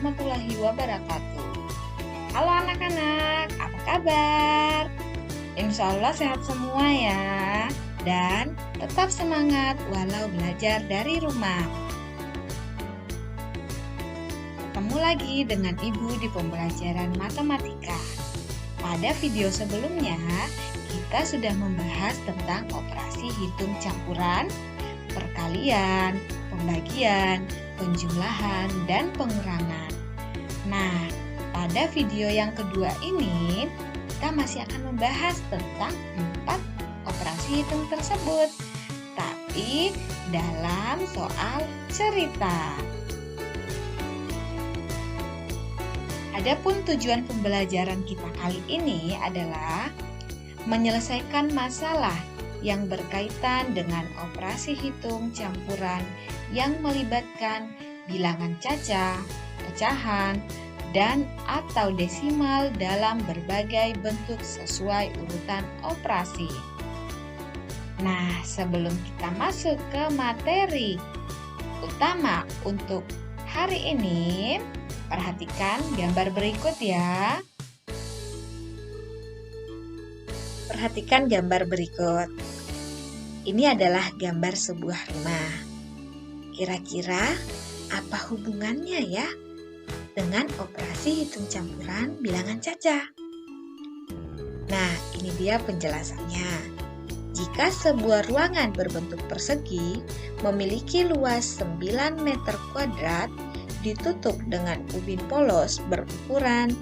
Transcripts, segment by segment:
warahmatullahi wabarakatuh. Halo anak-anak, apa kabar? Insya Allah sehat semua ya. Dan tetap semangat walau belajar dari rumah. Ketemu lagi dengan Ibu di pembelajaran matematika. Pada video sebelumnya, kita sudah membahas tentang operasi hitung campuran, perkalian, pembagian, penjumlahan, dan pengurangan. Nah, pada video yang kedua ini, kita masih akan membahas tentang 4 operasi hitung tersebut, tapi dalam soal cerita. Adapun tujuan pembelajaran kita kali ini adalah menyelesaikan masalah yang berkaitan dengan operasi hitung campuran yang melibatkan bilangan cacah, pecahan, dan atau desimal dalam berbagai bentuk sesuai urutan operasi. Nah, sebelum kita masuk ke materi utama untuk hari ini, perhatikan gambar berikut ya. Perhatikan gambar berikut. Ini adalah gambar sebuah rumah. Kira-kira apa hubungannya ya dengan operasi hitung campuran bilangan cacah? Nah, ini dia penjelasannya. Jika sebuah ruangan berbentuk persegi memiliki luas 9 meter kuadrat ditutup dengan ubin polos berukuran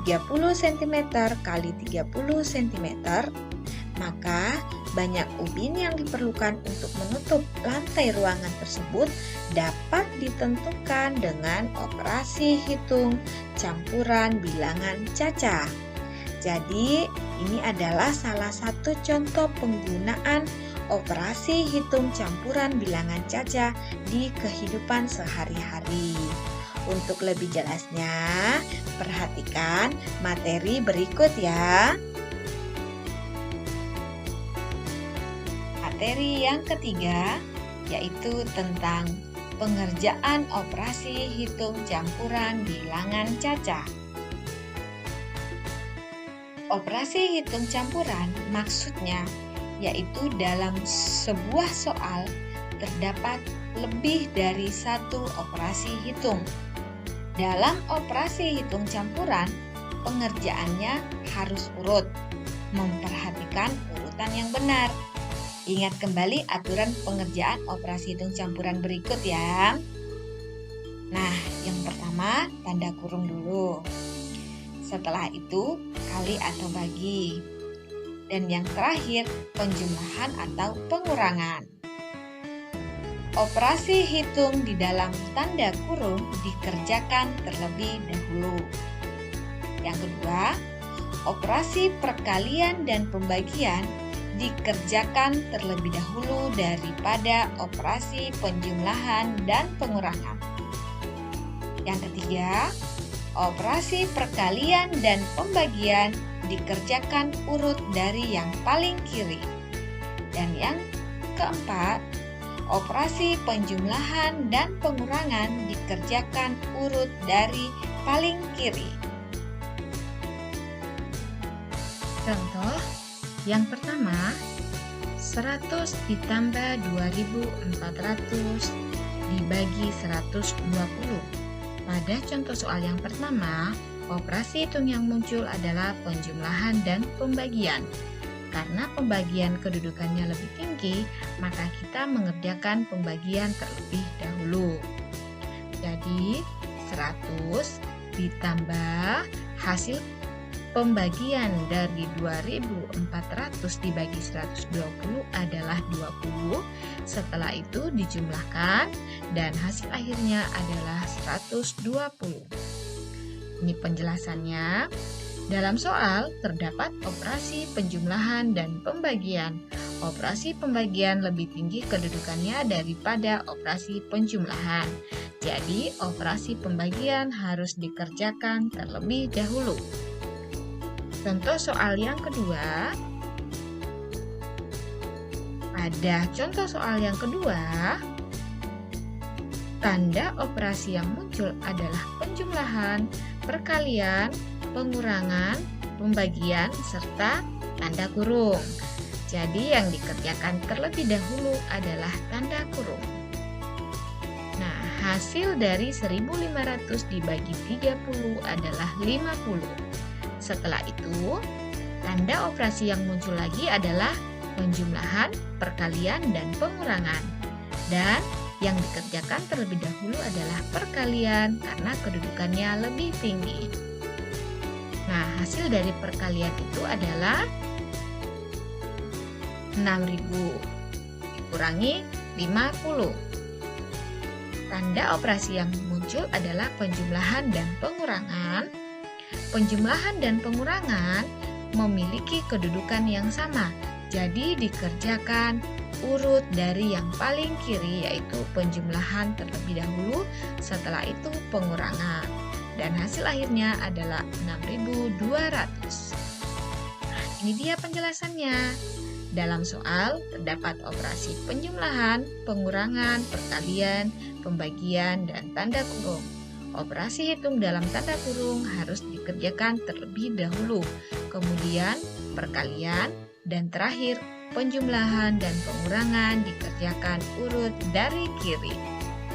30 cm x 30 cm, maka banyak ubin yang diperlukan untuk menutup lantai ruangan tersebut dapat ditentukan dengan operasi hitung campuran bilangan cacah. Jadi, ini adalah salah satu contoh penggunaan operasi hitung campuran bilangan cacah di kehidupan sehari-hari. Untuk lebih jelasnya, perhatikan materi berikut ya. Materi yang ketiga yaitu tentang pengerjaan operasi hitung campuran bilangan cacah. Operasi hitung campuran maksudnya yaitu dalam sebuah soal terdapat lebih dari satu operasi hitung. Dalam operasi hitung campuran, pengerjaannya harus urut, memperhatikan urutan yang benar. Ingat kembali aturan pengerjaan operasi hitung campuran berikut ya. Nah, yang pertama tanda kurung dulu. Setelah itu kali atau bagi. Dan yang terakhir penjumlahan atau pengurangan. Operasi hitung di dalam tanda kurung dikerjakan terlebih dahulu. Yang kedua, operasi perkalian dan pembagian dikerjakan terlebih dahulu daripada operasi penjumlahan dan pengurangan. Yang ketiga, operasi perkalian dan pembagian dikerjakan urut dari yang paling kiri. Dan yang keempat, operasi penjumlahan dan pengurangan dikerjakan urut dari paling kiri. Contoh yang pertama, 100 ditambah 2400 dibagi 120. Pada contoh soal yang pertama, operasi hitung yang muncul adalah penjumlahan dan pembagian. Karena pembagian kedudukannya lebih tinggi, maka kita mengerjakan pembagian terlebih dahulu. Jadi, 100 ditambah hasil pembagian dari 2400 dibagi 120 adalah 20. Setelah itu dijumlahkan dan hasil akhirnya adalah 120. Ini penjelasannya. Dalam soal terdapat operasi penjumlahan dan pembagian. Operasi pembagian lebih tinggi kedudukannya daripada operasi penjumlahan. Jadi, operasi pembagian harus dikerjakan terlebih dahulu. Contoh soal yang kedua, pada contoh soal yang kedua, tanda operasi yang muncul adalah penjumlahan penjumlahan, perkalian, pengurangan, pembagian, serta tanda kurung. Jadi yang dikerjakan terlebih dahulu adalah tanda kurung. Nah, hasil dari 1500 dibagi 30 adalah 50. Setelah itu, tanda operasi yang muncul lagi adalah penjumlahan, perkalian, dan pengurangan. Dan yang dikerjakan terlebih dahulu adalah perkalian karena kedudukannya lebih tinggi. Nah, hasil dari perkalian itu adalah 6.000 dikurangi 50. Tanda operasi yang muncul adalah penjumlahan dan pengurangan. Penjumlahan dan pengurangan memiliki kedudukan yang sama. Jadi dikerjakan urut dari yang paling kiri, yaitu penjumlahan terlebih dahulu, setelah itu pengurangan. Dan hasil akhirnya adalah 6.200. Nah, ini dia penjelasannya. Dalam soal terdapat operasi penjumlahan, pengurangan, perkalian, pembagian, dan tanda kurung. Operasi hitung dalam tanda kurung harus dikerjakan terlebih dahulu, kemudian perkalian, dan terakhir penjumlahan dan pengurangan dikerjakan urut dari kiri.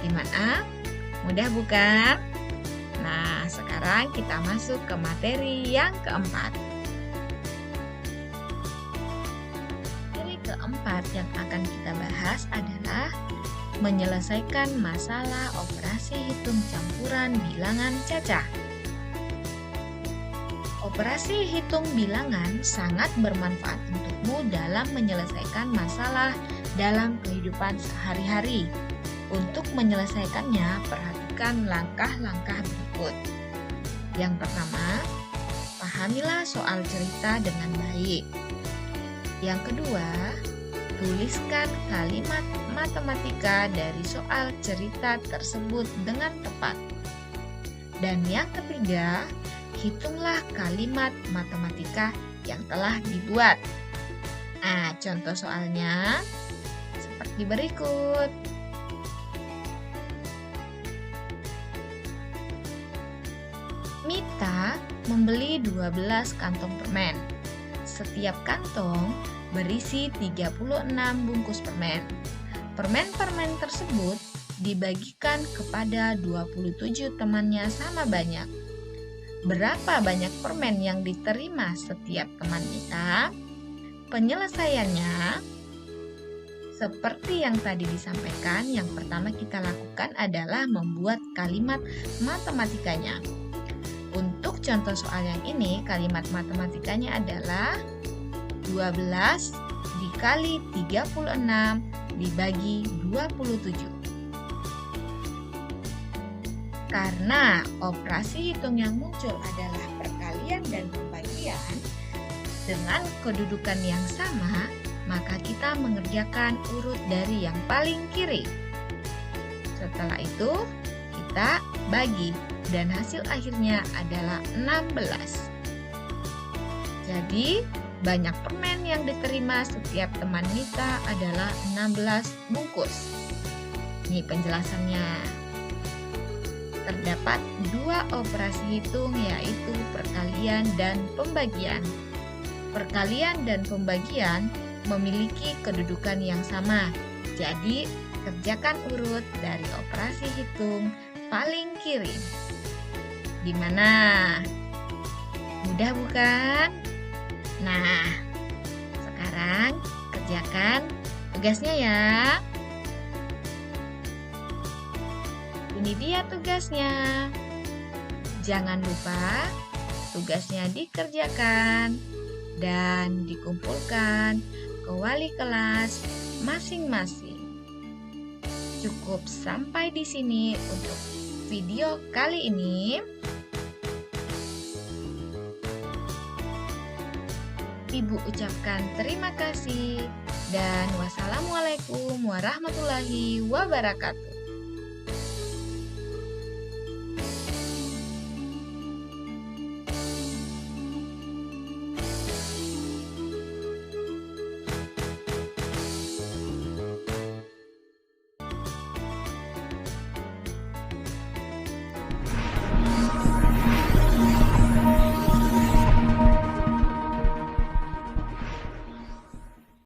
Gimana? Mudah bukan? Nah, sekarang kita masuk ke materi yang keempat. Materi keempat yang akan kita bahas adalah menyelesaikan masalah operasi hitung campuran bilangan cacah. Operasi hitung bilangan sangat bermanfaat untukmu dalam menyelesaikan masalah dalam kehidupan sehari-hari. Untuk menyelesaikannya, perhatikan langkah-langkah berikut. Yang pertama, pahamilah soal cerita dengan baik. Yang kedua, tuliskan kalimat matematika dari soal cerita tersebut dengan tepat. Dan yang ketiga, hitunglah kalimat matematika yang telah dibuat. Nah, contoh soalnya seperti berikut. Mita membeli 12 kantong permen. Setiap kantong berisi 36 bungkus permen. Permen-permen tersebut dibagikan kepada 27 temannya sama banyak. Berapa banyak permen yang diterima setiap teman Mita? Penyelesaiannya seperti yang tadi disampaikan, yang pertama kita lakukan adalah membuat kalimat matematikanya. Untuk contoh soal yang ini, kalimat matematikanya adalah 12 dikali 36 dibagi 27. Karena operasi hitung yang muncul adalah perkalian dan pembagian dengan kedudukan yang sama, maka kita mengerjakan urut dari yang paling kiri. Setelah itu, kita bagi dan hasil akhirnya adalah 16. Jadi, banyak permen yang diterima setiap teman Mita adalah 16 bungkus. Ini penjelasannya. Terdapat dua operasi hitung, yaitu perkalian dan pembagian. Perkalian dan pembagian memiliki kedudukan yang sama. Jadi, kerjakan urut dari operasi hitung paling kiri. Gimana? Mudah bukan? Nah, sekarang kerjakan tugasnya ya. Ini dia tugasnya. Jangan lupa tugasnya dikerjakan dan dikumpulkan ke wali kelas masing-masing. Cukup sampai di sini untuk video kali ini. Ibu ucapkan terima kasih dan wassalamualaikum warahmatullahi wabarakatuh.